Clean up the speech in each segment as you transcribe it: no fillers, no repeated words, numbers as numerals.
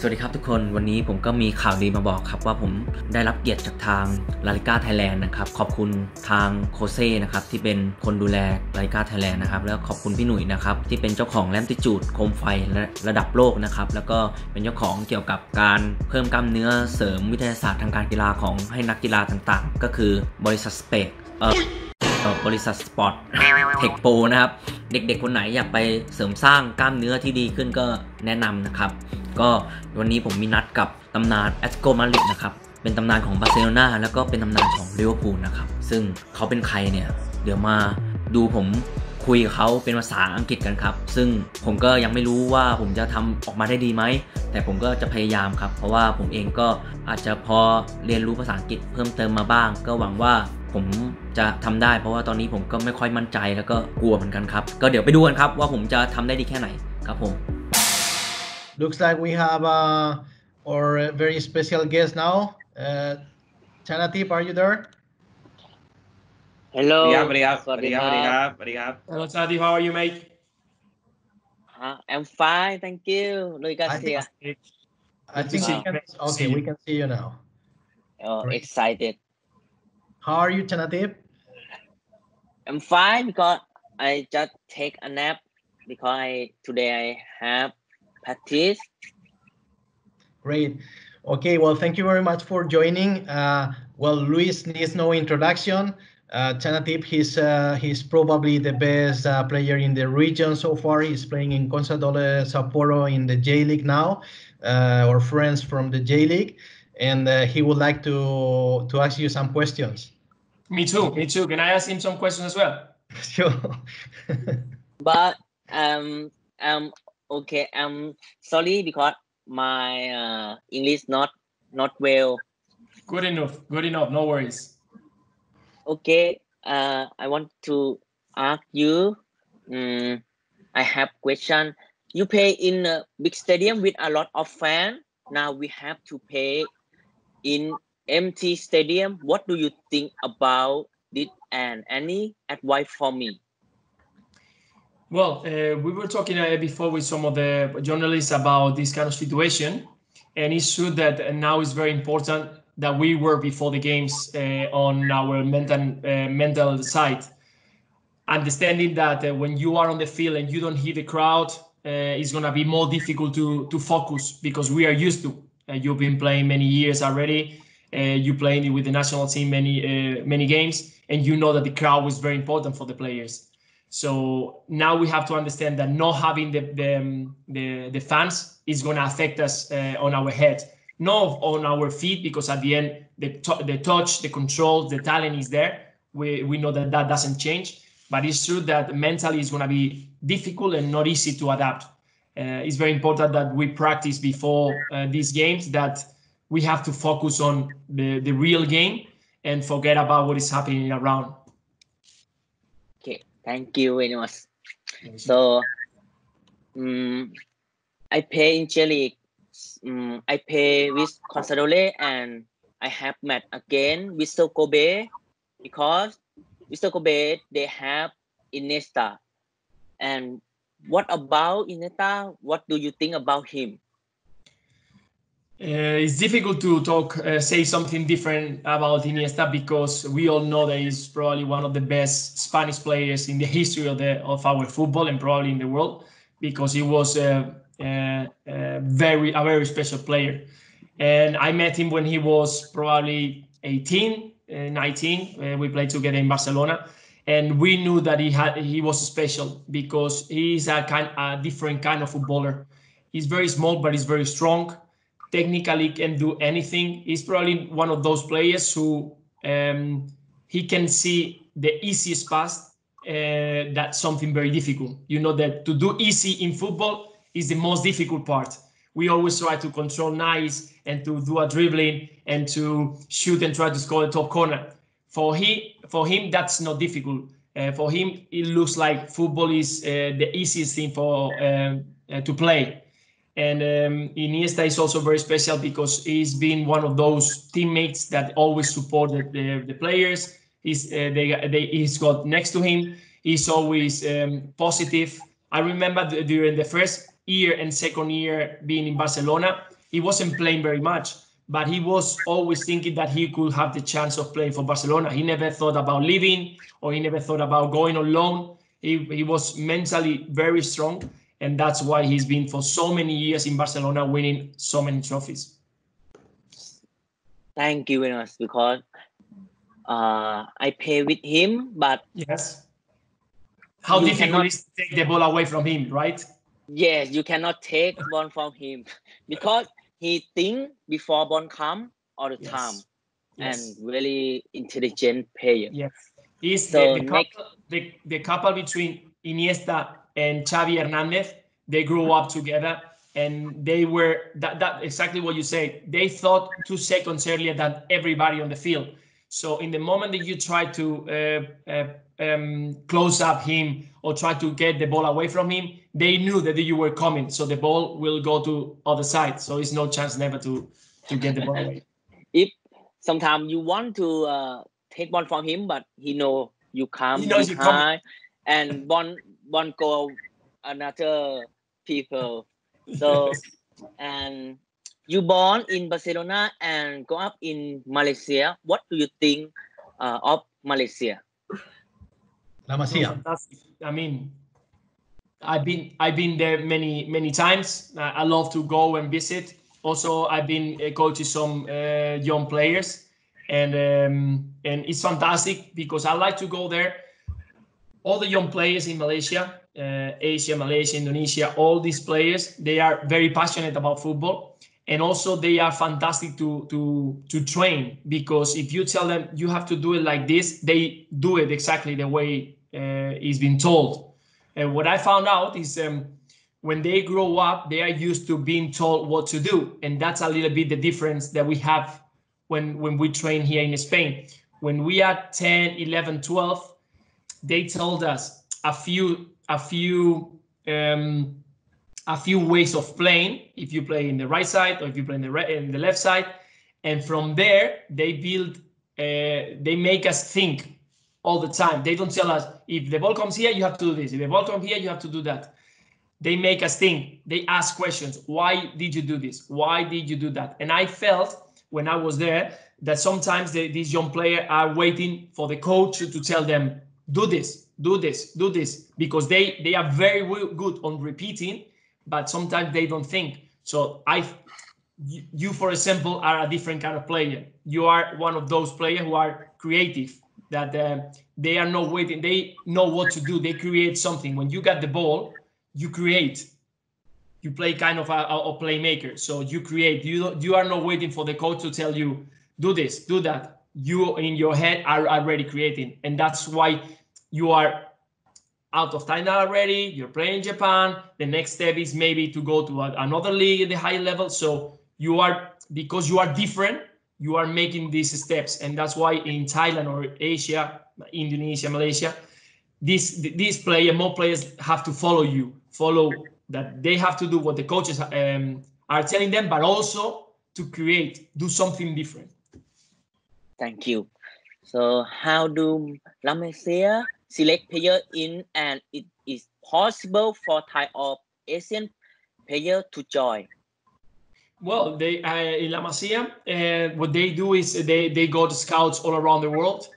วัสดีครับทุกคนวันนี้ผมก็มีข่าวดีมาบอกครับว่าผมได้รับเกียรติจากทาง LALIGA Thailand นะครับขอบคุณทางโคเซ่นะครับที่เป็นคนดูแล LALIGA Thailand นะครับแล้วขอบคุณพี่หนุ่ยนะครับที่เป็นเจ้าของแลมติจูดโคมไฟระดับโลกนะครับแล้วก็เป็นเจ้าของเกี่ยวกับการเพิ่มกล้ามเนื้อเสริมวิทยาศาสตร์ทางการกีฬาของให้นักกีฬาต่างๆก็คือบริษัทสเปกบริษัทสปอร์ตเทคโปนะครับเด็กๆคนไหนอยากไปเสริมสร้างกล้ามเนื้อที่ดีขึ้นก็แนะนำนะครับก็วันนี้ผมมีนัดกับตำนานแอตเลติโกมาดริดนะครับเป็นตำนานของบาร์เซโลนาแล้วก็เป็นตำนานของลิเวอร์พูลนะครับซึ่งเขาเป็นใครเนี่ยเดี๋ยวมาดูผมคุยกับเขาเป็นภาษาอังกฤษกันครับซึ่งผมก็ยังไม่รู้ว่าผมจะทำออกมาได้ดีไหมแต่ผมก็จะพยายามครับเพราะว่าผมเองก็อาจจะพอเรียนรู้ภาษาอังกฤษเพิ่มเติมมาบ้างก็หวังว่าผมจะทำได้เพราะว่าตอนนี้ผมก็ไม่ค่อยมั่นใจแล้วก็กลัวเหมือนกันครับก็เดี๋ยวไปดูกันครับว่าผมจะทำได้ดีแค่ไหนครับผม Looks like we have our very special guest now. CHANATHIP, are you there? Hello. Hello, CHANATHIP. How are you, mate? I'm fine, thank you. I think we can see you now. Oh, great. Excited. How are you, CHANATHIP? I'm fine because I just take a nap because today I have practice. Great. Okay, well, thank you very much for joining. Well, Luis needs no introduction. CHANATHIP, he's probably the best player in the region so far. He's playing in Consadole Sapporo in the J League now, or friends from the J League, and he would like to ask you some questions. Me too. Can I ask him some questions as well? Sure. But okay. I'm sorry because my English not well. Good enough. No worries. Okay. I want to ask you. I have question. You play in a big stadium with a lot of fans. Now we have to play in empty stadium. What do you think about it and any advice for me? Well, we were talking before with some of the journalists about this kind of situation, and it's true that now it's very important that we work before the games on our mental side, understanding that when you are on the field and you don't hear the crowd, it's going to be more difficult to focus because we are used to. You've been playing many years already. You played with the national team many games, and you know that the crowd was very important for the players. So now we have to understand that not having the fans is going to affect us on our head, not on our feet, because at the end the touch, the control, the talent is there. We know that doesn't change, but it's true that mentally it's going to be difficult and not easy to adapt. It's very important that we practice before these games, that we have to focus on the real game and forget about what is happening around. Okay, thank you very much. So, I play in J League. I play with Consadole and I have met again with Kobe because with Kobe they have Iniesta. And what about Iniesta? What do you think about him? It's difficult to say something different about Iniesta because we all know that he's probably one of the best Spanish players in the history of our football and probably in the world, because he was a very special player. And I met him when he was probably 18, 19. We played together in Barcelona, and we knew that he was special because he's a different kind of footballer. He's very small, but he's very strong. Technically can do anything. He's probably one of those players who he can see the easiest pass. That's something very difficult. You know that to do easy in football is the most difficult part. We always try to control nice and to do a dribbling and to shoot and try to score the top corner. For him, that's not difficult. For him, it looks like football is the easiest thing to play. And Iniesta is also very special because he's been one of those teammates that always support the players. He's got next to him. He's always positive. I remember during the first year and second year being in Barcelona, he wasn't playing very much, but he was always thinking that he could have the chance of playing for Barcelona. He never thought about leaving, or he never thought about going on loan. He was mentally very strong, and that's why he's been for so many years in Barcelona, winning so many trophies. Thank you very much, because I play with him, but yes, how you difficult cannot- it is to take the ball away from him, right? yes, you cannot take ball from him because he think before ball come all the Yes. time, Yes. and really intelligent player. Yes, he's So the couple between Iniesta and Xavi Hernandez. They grew up together, and they were that exactly what you said. They thought 2 seconds earlier than everybody on the field. So in the moment that you try to close up him or try to get the ball away from him, they knew that you were coming. So the ball will go to other side. So it's no chance never to get the ball away. If sometimes you want to take ball from him, but he know you come He knows you coming. behind, and ball go another people. So and you born in Barcelona and grow up in Malaysia. What do you think of Malaysia? La Masia. Fantastic. I mean, I've been there many times. I love to go and visit. Also, I've been coaching some young players, and it's fantastic because I like to go there. All the young players in Malaysia, Asia, Malaysia, Indonesia, all these players, they are very passionate about football, and also they are fantastic to train, because if you tell them you have to do it like this, they do it exactly the way it's been told. And what I found out is when they grow up, they are used to being told what to do, and that's a little bit the difference that we have when we train here in Spain. When we are 10, 11, 12, they told us a few ways of playing, if you play in the right side or if you play in the left side, and from there they make us think all the time. They don't tell us, if the ball comes here, you have to do this. If the ball comes here, you have to do that. They make us think. They ask questions. Why did you do this? Why did you do that? And I felt when I was there that sometimes these young players are waiting for the coach to tell them, do this, do this, do this, because they are very good on repeating, but sometimes they don't think. So you, for example, are a different kind of player. You are one of those players who are creative, that they are not waiting. They know what to do. They create something. When you get the ball, you create. You play kind of a playmaker. So you create. You are not waiting for the coach to tell you, do this, do that. You in your head are already creating, and that's why you are out of China already. You're playing in Japan. The next step is maybe to go to another league at the high level. So you are, because you are different, you are making these steps, and that's why in Thailand or Asia, Indonesia, Malaysia, these more players have to follow that. They have to do what the coaches are telling them, but also to do something different. Thank you. So how do La Masia select player in, and it is possible for Thai or Asian player to join? Well, they in La Masia, what they do is they go to scouts all around the world.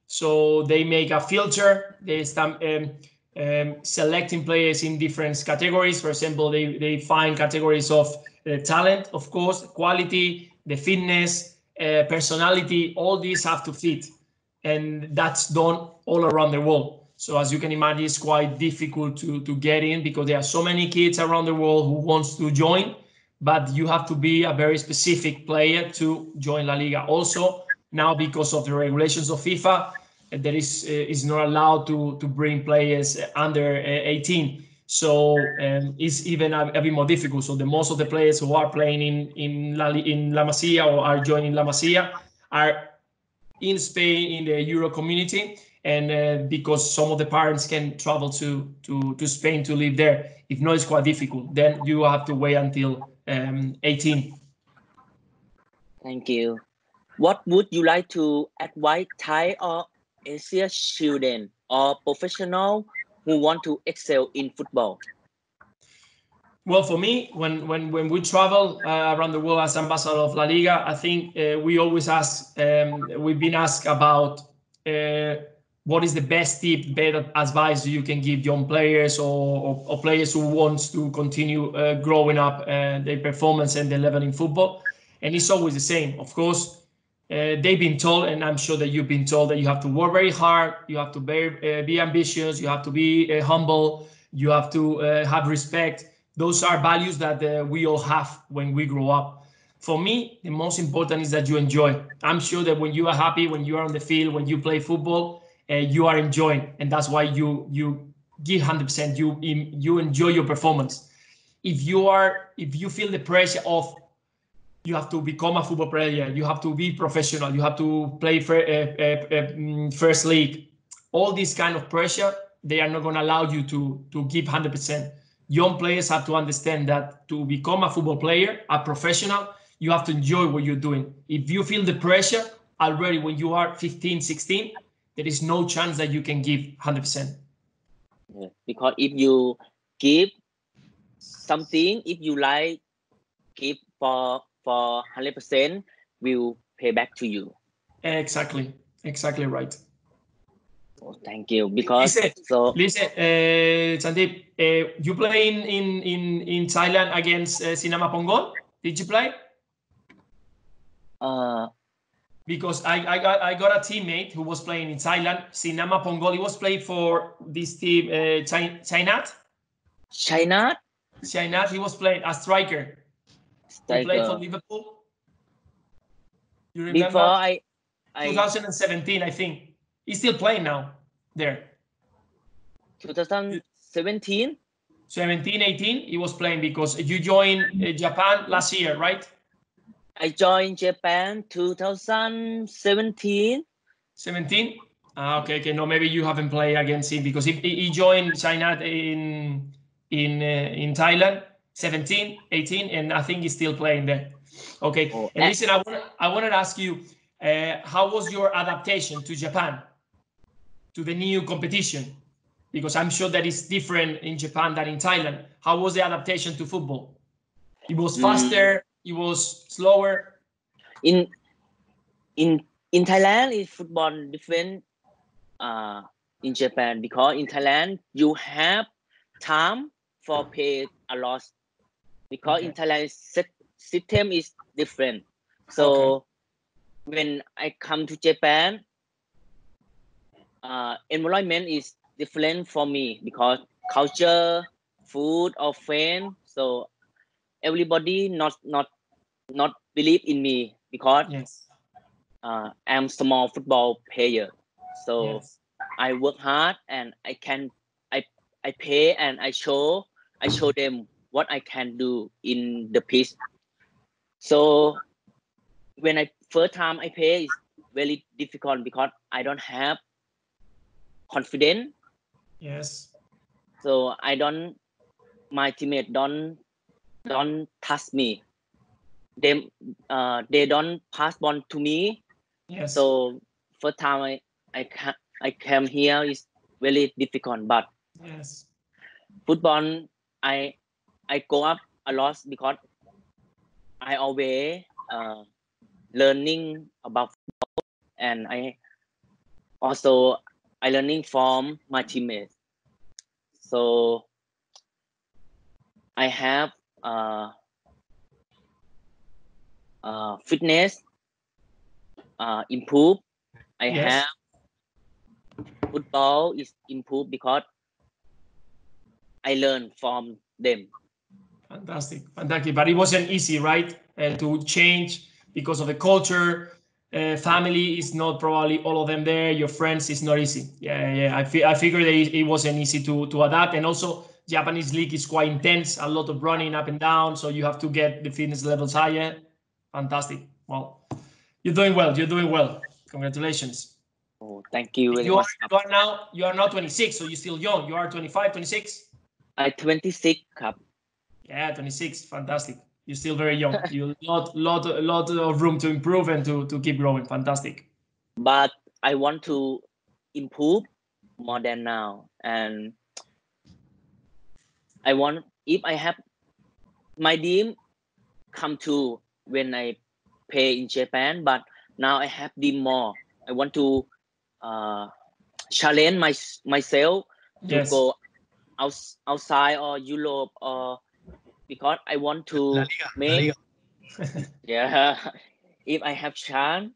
So they make a filter. They start selecting players in different categories. For example, they find categories of talent, of course, quality, the fitness, personality. All these have to fit, and that's done all around the world. So as you can imagine, it's quite difficult to get in, because there are so many kids around the world who wants to join, but you have to be a very specific player to join La Liga. Also, now because of the regulations of FIFA, there is not allowed to bring players under 18. So it's even a bit more difficult. So most of the players who are playing in La Masia or are joining La Masia are in Spain, in the Euro community, and because some of the parents can travel to Spain to live there. If not, it's quite difficult. Then you have to wait until 18. Thank you. What would you like to advise Thai or Asia student or professional who want to excel in football? Well, for me, when we travel around the world as ambassador of La Liga, I think we always ask, we've been asked about what is the best tip, better advice you can give young players or players who wants to continue growing up their performance and their level in football. And it's always the same. Of course, they've been told, and I'm sure that you've been told, that you have to work very hard, you have to be ambitious, you have to be humble, you have to have respect. Those are values that we all have when we grow up. For me, the most important is that you enjoy. I'm sure that when you are happy, when you are on the field, when you play football, you are enjoying, and that's why you give 100%. You enjoy your performance. If you feel the pressure of you have to become a football player, you have to be professional, you have to play first league, all this kind of pressure, they are not going to allow you to give 100%. Young players have to understand that to become a football player, a professional, you have to enjoy what you're doing. If you feel the pressure already when you are 15, 16, there is no chance that you can give 100%. Yeah, because if you give something, if you like, give for 100%, will pay back to you. Exactly right. Oh, thank you. Because listen, Chanatthip, you play in Thailand against Sinama Ponggol? Did you play? Because I got a teammate who was playing in Thailand, Sinama Ponggol. He was playing for this team, CHANATHIP. CHANATHIP. He was playing a striker. He played for Liverpool. You remember? Before 2017, I think. He's still playing now there. 2017? 17, 18, he was playing because you joined Japan last year, right? I joined Japan 2017. 17? Okay. No, maybe you haven't played against him because he joined China in Thailand 17, 18, and I think he's still playing there. Okay. Oh, and listen, I wanted to ask you, how was your adaptation to Japan, to the new competition? Because I'm sure that it's different in Japan than in Thailand. How was the adaptation to football? It was faster. It was slower. In Thailand, is football different in Japan, because in Thailand you have time for pay a lot, because in Thailand system is different. So when I come to Japan, environment is different for me, because culture, food, or friend. So everybody not believe in me, because I'm small football player. So I work hard and I pay and I show them what I can do in the pitch. So when first time I pay is very difficult, because I don't have confidence. Yes. So my teammate don't trust me. They don't pass ball to me. Yes. So first time I came here is very difficult, but football I go up a lot, because I always learning about football, and I learning from my teammates. So I have fitness improve. I have football is improved, because I learn from them. Fantastic. But it wasn't easy, right? To change because of the culture. Family is not probably all of them there. Your friends is not easy. Yeah. I figured it wasn't easy to adapt, and also Japanese league is quite intense. A lot of running up and down, so you have to get the fitness levels higher. Fantastic. Well, you're doing well. Congratulations. Oh, thank you very you much. You are now 26, so you're still young. You are 25, 26? I'm 26. Yeah, 26. Fantastic. You're still very young. You lot of room to improve and to keep growing. Fantastic. But I want to improve more than now, and I want, if I have my dream come true when I play in Japan, but now I have dream more. I want to challenge myself to Yes. go outside or Europe, or because I want to make yeah. If I have chance.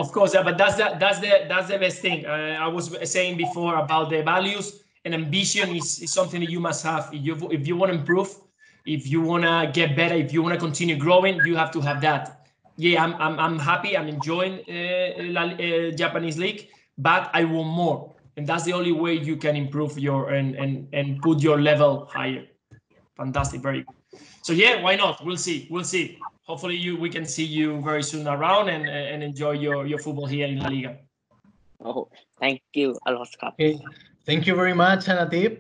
Of course, but that's the best thing. I was saying before about the values and ambition is something that you must have. If you want to improve, if you want to get better, if you want to continue growing, you have to have that. Yeah, I'm happy. I'm enjoying Japanese league, but I want more, and that's the only way you can improve your and put your level higher. Fantastic, very good. So yeah, why not? We'll see. Hopefully we can see you very soon around and enjoy your football here in La Liga. Oh, thank you a lot. Okay. Thank you very much, CHANATHIP.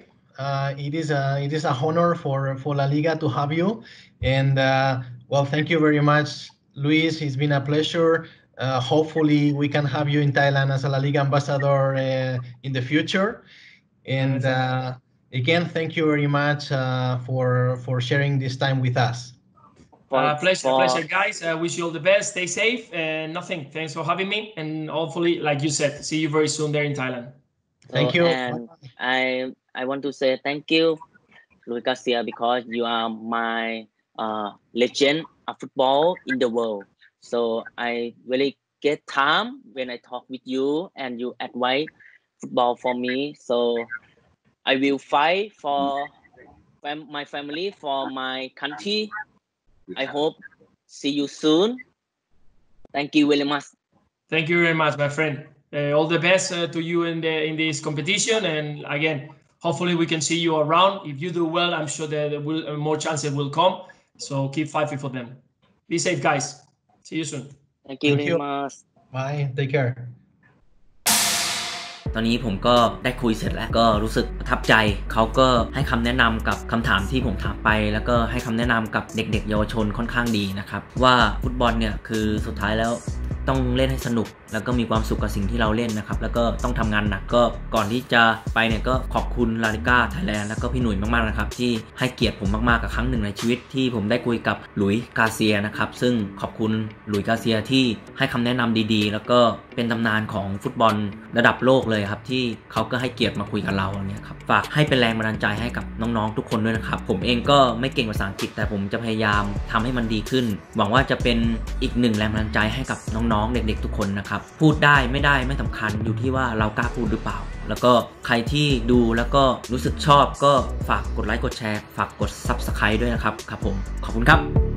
It is a honor for La Liga to have you, and well, thank you very much, Luis. It's been a pleasure. Hopefully, we can have you in Thailand as a La Liga ambassador in the future. And again, thank you very much for sharing this time with us. Pleasure, guys. I wish you all the best. Stay safe and nothing. Thanks for having me. And hopefully, like you said, see you very soon there in Thailand. Thank you. And I want to say thank you, Luis Garcia, because you are my legend of football in the world. So I really get time when I talk with you and you advise football for me. So I will fight for my family, for my country. I hope see you soon. Thank you very much. Thank you very much, my friend. All the best to you in this competition. And again, hopefully we can see you around. If you do well, I'm sure that more chances will come. So keep fighting for them. Be safe, guys. See you soon. Thank you very much. Bye. Take care. ตอนนี้ผมก็ได้คุยเสร็จแล้วก็รู้สึกประทับใจเขาก็ให้คำแนะนำกับคำถามที่ผมถามไปแล้วก็ให้คำแนะนำกับเด็กๆเยาวชนค่อนข้างดีนะครับว่าฟุตบอลเนี่ยคือสุดท้ายแล้วต้องเล่นให้สนุกแล้วก็มีความสุขกับสิ่งที่เราเล่นนะครับแล้วก็ต้องทำงานหนักก็ก่อนที่จะไปเนี่ยก็ขอบคุณลาลิก้าไทยแลนด์แล้วก็พี่หนุ่ยมากๆนะครับที่ให้เกียรติผมมากๆกับครั้งหนึ่งในชีวิตที่ผมได้คุยกับหลุยส์กาเซียนะครับซึ่งขอบคุณหลุยส์กาเซียที่ให้คำแนะนำดีๆแล้วก็เป็นตำนานของฟุตบอลระดับโลกเลยครับที่เขาก็ให้เกียรติมาคุยกับเราเนี่ยครับฝากให้เป็นแรงบันดาลใจให้กับน้องๆทุกคนด้วยนะครับผมเองก็ไม่เก่งภาษาอังกฤษแต่ผมจะพยายามทำให้มันดีขึ้นหวังว่าจะเป็นอีกหนึ่งแรงบันดาลใจให้กับน้องๆเด็กๆทุกคนนะครับพูดได้ไม่ได้ไม่สำคัญอยู่ที่ว่าเรากล้าพูดหรือเปล่าแล้วก็ใครที่ดูแล้วก็รู้สึกชอบก็ฝากกดไลค์กดแชร์ฝากกด Subscribe ด้วยนะครับผมขอบคุณครับ